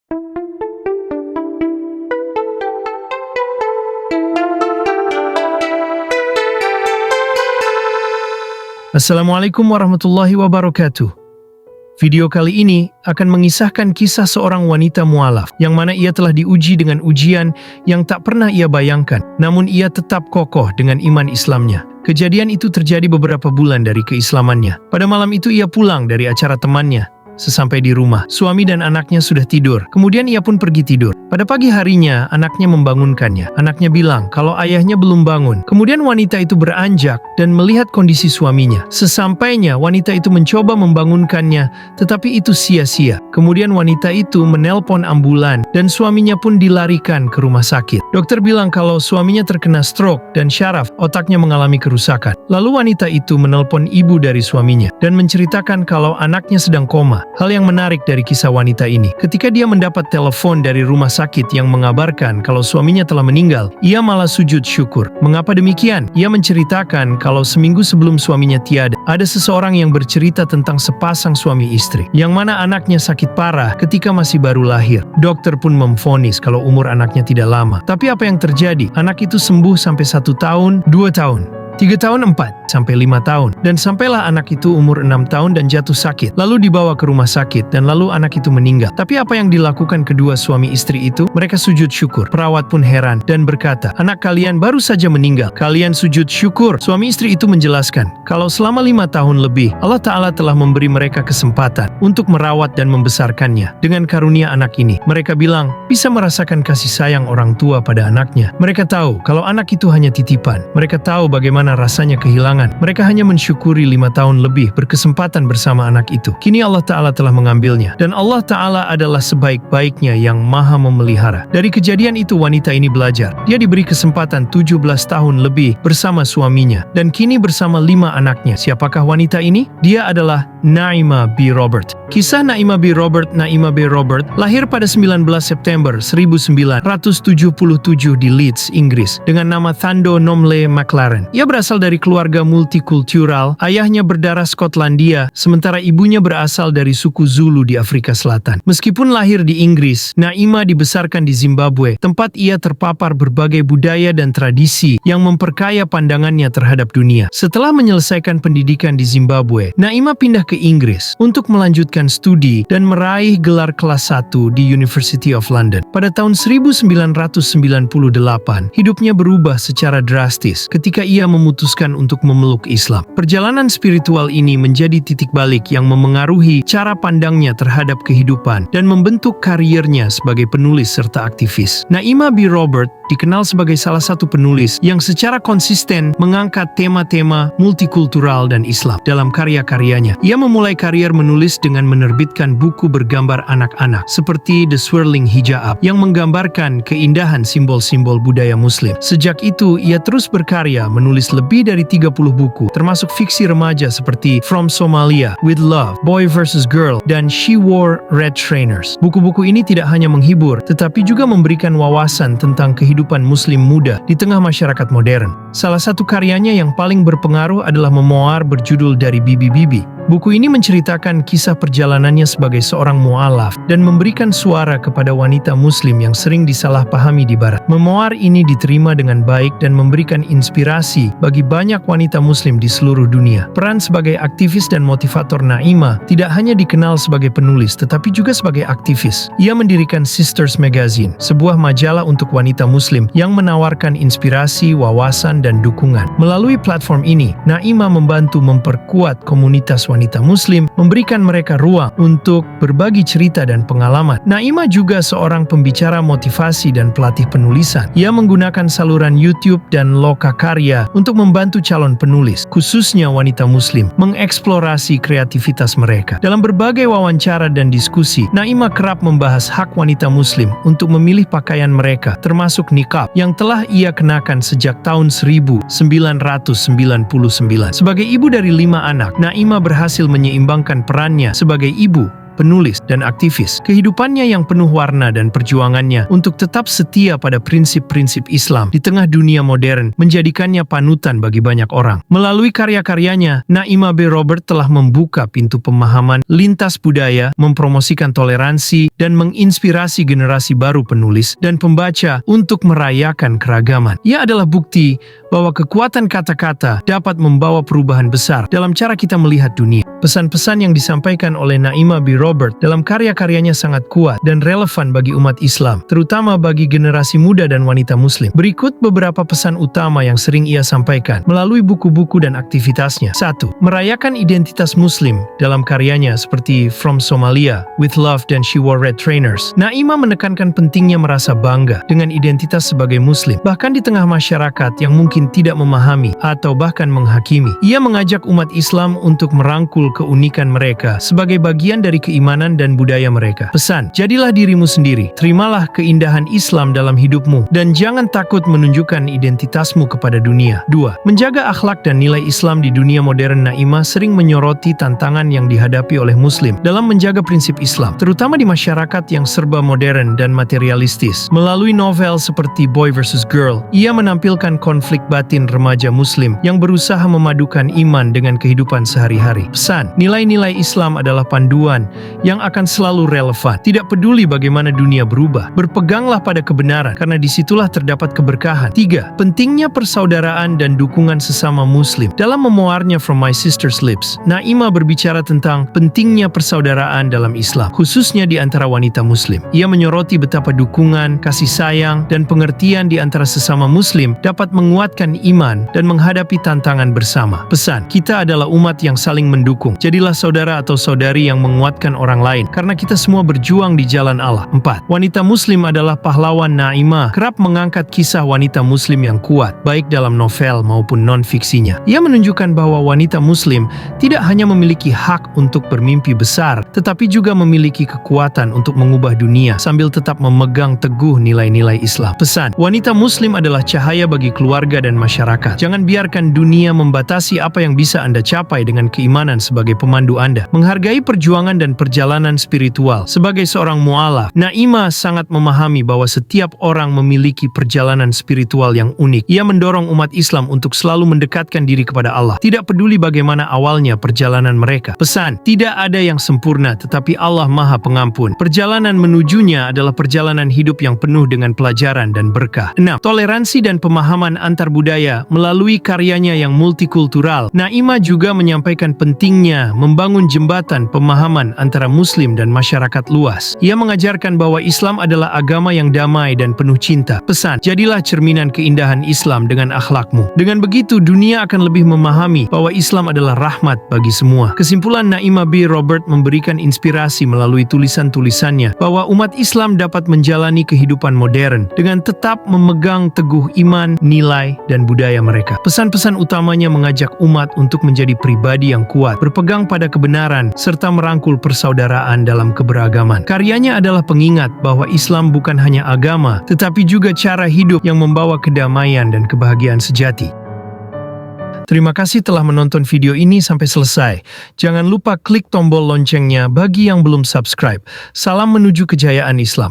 Assalamualaikum warahmatullahi wabarakatuh. Video kali ini akan mengisahkan kisah seorang wanita mualaf yang mana ia telah diuji dengan ujian yang tak pernah ia bayangkan, namun ia tetap kokoh dengan iman Islamnya. Kejadian itu terjadi beberapa bulan dari keislamannya. Pada malam itu ia pulang dari acara temannya. Sesampai di rumah, suami dan anaknya sudah tidur. Kemudian ia pun pergi tidur. Pada pagi harinya, anaknya membangunkannya. Anaknya bilang kalau ayahnya belum bangun. Kemudian wanita itu beranjak dan melihat kondisi suaminya. Sesampainya, wanita itu mencoba membangunkannya, tetapi itu sia-sia. Kemudian wanita itu menelpon ambulan dan suaminya pun dilarikan ke rumah sakit. Dokter bilang kalau suaminya terkena stroke dan syaraf, otaknya mengalami kerusakan. Lalu wanita itu menelpon ibu dari suaminya dan menceritakan kalau anaknya sedang koma. Hal yang menarik dari kisah wanita ini, ketika dia mendapat telepon dari rumah sakit yang mengabarkan kalau suaminya telah meninggal, ia malah sujud syukur. Mengapa demikian? Ia menceritakan kalau seminggu sebelum suaminya tiada, ada seseorang yang bercerita tentang sepasang suami istri, yang mana anaknya sakit parah ketika masih baru lahir. Dokter pun memvonis kalau umur anaknya tidak lama. Tapi apa yang terjadi? Anak itu sembuh sampai 1 tahun, 2 tahun, 3 tahun, 4, sampai 5 tahun. Dan sampailah anak itu umur 6 tahun dan jatuh sakit. Lalu dibawa ke rumah sakit dan lalu anak itu meninggal. Tapi apa yang dilakukan kedua suami istri itu? Mereka sujud syukur. Perawat pun heran dan berkata, anak kalian baru saja meninggal. Kalian sujud syukur. Suami istri itu menjelaskan, kalau selama 5 tahun lebih, Allah Ta'ala telah memberi mereka kesempatan untuk merawat dan membesarkannya. Dengan karunia anak ini, mereka bilang, bisa merasakan kasih sayang orang tua pada anaknya. Mereka tahu kalau anak itu hanya titipan. Mereka tahu bagaimana rasanya kehilangan. Mereka hanya mensyukuri 5 tahun lebih berkesempatan bersama anak itu. Kini Allah Ta'ala telah mengambilnya. Dan Allah Ta'ala adalah sebaik-baiknya yang maha memelihara. Dari kejadian itu wanita ini belajar. Dia diberi kesempatan 17 tahun lebih bersama suaminya. Dan kini bersama 5 anaknya. Siapakah wanita ini? Dia adalah Naimah B. Robert. Kisah Naimah B. Robert. Naimah B. Robert lahir pada 19 September 1977 di Leeds, Inggris dengan nama Thando Nomle McLaren. Ia berasal dari keluarga multikultural. Ayahnya berdarah Skotlandia, sementara ibunya berasal dari suku Zulu di Afrika Selatan. Meskipun lahir di Inggris, Naimah dibesarkan di Zimbabwe, tempat ia terpapar berbagai budaya dan tradisi yang memperkaya pandangannya terhadap dunia. Setelah menyelesaikan pendidikan di Zimbabwe, Naimah pindah ke Inggris untuk melanjutkan studi dan meraih gelar kelas 1 di University of London. Pada tahun 1998, hidupnya berubah secara drastis ketika ia memutuskan untuk memeluk Islam. Perjalanan spiritual ini menjadi titik balik yang memengaruhi cara pandangnya terhadap kehidupan dan membentuk kariernya sebagai penulis serta aktivis. Naimah B. Robert dikenal sebagai salah satu penulis yang secara konsisten mengangkat tema-tema multikultural dan Islam dalam karya-karyanya. Ia memulai karier menulis dengan menerbitkan buku bergambar anak-anak seperti The Swirling Hijab yang menggambarkan keindahan simbol-simbol budaya Muslim. Sejak itu, ia terus berkarya menulis lebih dari 30 buku, termasuk fiksi remaja seperti From Somalia, With Love, Boy vs. Girl, dan She Wore Red Trainers. Buku-buku ini tidak hanya menghibur, tetapi juga memberikan wawasan tentang kehidupan Muslim muda di tengah masyarakat modern. Salah satu karyanya yang paling berpengaruh adalah memoir berjudul Dari Bibi-Bibi. Buku ini menceritakan kisah perjalanannya sebagai seorang mu'alaf dan memberikan suara kepada wanita Muslim yang sering disalahpahami di Barat. Memoir ini diterima dengan baik dan memberikan inspirasi bagi banyak wanita Muslim di seluruh dunia. Peran sebagai aktivis dan motivator Naimah tidak hanya dikenal sebagai penulis, tetapi juga sebagai aktivis. Ia mendirikan Sisters Magazine, sebuah majalah untuk wanita Muslim yang menawarkan inspirasi, wawasan, dan dukungan. Melalui platform ini, Naimah membantu memperkuat komunitas wanita Muslim, memberikan mereka ruang untuk berbagi cerita dan pengalaman. Naimah juga seorang pembicara motivasi dan pelatih penulisan. Ia menggunakan saluran YouTube dan Lokakarya untuk membantu calon penulis, khususnya wanita Muslim, mengeksplorasi kreativitas mereka. Dalam berbagai wawancara dan diskusi, Naimah kerap membahas hak wanita Muslim untuk memilih pakaian mereka, termasuk niqab yang telah ia kenakan sejak tahun 1999. Sebagai ibu dari 5 anak, Naimah berhasil menyeimbangkan perannya sebagai ibu, penulis, dan aktivis. Kehidupannya yang penuh warna dan perjuangannya untuk tetap setia pada prinsip-prinsip Islam di tengah dunia modern menjadikannya panutan bagi banyak orang. Melalui karya-karyanya, Naimah B. Robert telah membuka pintu pemahaman lintas budaya, mempromosikan toleransi, dan menginspirasi generasi baru penulis dan pembaca untuk merayakan keragaman. Ia adalah bukti bahwa kekuatan kata-kata dapat membawa perubahan besar dalam cara kita melihat dunia. Pesan-pesan yang disampaikan oleh Naimah B. Robert dalam karya-karyanya sangat kuat dan relevan bagi umat Islam, terutama bagi generasi muda dan wanita Muslim. Berikut beberapa pesan utama yang sering ia sampaikan melalui buku-buku dan aktivitasnya. 1. Merayakan identitas Muslim dalam karyanya seperti From Somalia, With Love, dan She Wore Red Trainers. Naimah menekankan pentingnya merasa bangga dengan identitas sebagai Muslim, bahkan di tengah masyarakat yang mungkin tidak memahami atau bahkan menghakimi. Ia mengajak umat Islam untuk merangkul keunikan mereka sebagai bagian dari keimanan dan budaya mereka. Pesan, jadilah dirimu sendiri, terimalah keindahan Islam dalam hidupmu, dan jangan takut menunjukkan identitasmu kepada dunia. 2. Menjaga akhlak dan nilai Islam di dunia modern. Naimah sering menyoroti tantangan yang dihadapi oleh Muslim dalam menjaga prinsip Islam, terutama di masyarakat yang serba modern dan materialistis. Melalui novel seperti Boy vs. Girl, ia menampilkan konflik batin remaja Muslim yang berusaha memadukan iman dengan kehidupan sehari-hari. Pesan, nilai-nilai Islam adalah panduan yang akan selalu relevan. Tidak peduli bagaimana dunia berubah, berpeganglah pada kebenaran, karena disitulah terdapat keberkahan. 3. Pentingnya persaudaraan dan dukungan sesama Muslim. Dalam memoarnya From My Sister's Lips, Naimah berbicara tentang pentingnya persaudaraan dalam Islam, khususnya di antara wanita Muslim. Ia menyoroti betapa dukungan, kasih sayang, dan pengertian di antara sesama Muslim dapat menguatkan iman dan menghadapi tantangan bersama. Pesan, kita adalah umat yang saling mendukung. Jadilah saudara atau saudari yang menguatkan orang lain, karena kita semua berjuang di jalan Allah. 4. Wanita Muslim adalah pahlawan. Naimah kerap mengangkat kisah wanita Muslim yang kuat, baik dalam novel maupun non-fiksinya. Ia menunjukkan bahwa wanita Muslim tidak hanya memiliki hak untuk bermimpi besar, tetapi juga memiliki kekuatan untuk mengubah dunia sambil tetap memegang teguh nilai-nilai Islam. Pesan, wanita Muslim adalah cahaya bagi keluarga dan masyarakat. Jangan biarkan dunia membatasi apa yang bisa Anda capai dengan keimanan sebagai pemandu Anda. Menghargai perjuangan dan perjalanan spiritual. Sebagai seorang mu'alaf, Naimah sangat memahami bahwa setiap orang memiliki perjalanan spiritual yang unik. Ia mendorong umat Islam untuk selalu mendekatkan diri kepada Allah, tidak peduli bagaimana awalnya perjalanan mereka. Pesan, tidak ada yang sempurna, tetapi Allah Maha Pengampun. Perjalanan menujunya adalah perjalanan hidup yang penuh dengan pelajaran dan berkah. 6. Toleransi dan pemahaman antar budaya. Melalui karyanya yang multikultural, Naimah juga menyampaikan pentingnya membangun jembatan pemahaman antara Muslim dan masyarakat luas. Ia mengajarkan bahwa Islam adalah agama yang damai dan penuh cinta. Pesan, jadilah cerminan keindahan Islam dengan akhlakmu. Dengan begitu, dunia akan lebih memahami bahwa Islam adalah rahmat bagi semua. Kesimpulan, Naimah B. Robert memberikan inspirasi melalui tulisan-tulisannya bahwa umat Islam dapat menjalani kehidupan modern dengan tetap memegang teguh iman, nilai, dan budaya mereka. Pesan-pesan utamanya mengajak umat untuk menjadi pribadi yang kuat, berpegang pada kebenaran, serta merangkul persaudaraan dalam keberagaman. Karyanya adalah pengingat bahwa Islam bukan hanya agama, tetapi juga cara hidup yang membawa kedamaian dan kebahagiaan sejati. Terima kasih telah menonton video ini sampai selesai. Jangan lupa klik tombol loncengnya bagi yang belum subscribe. Salam menuju kejayaan Islam.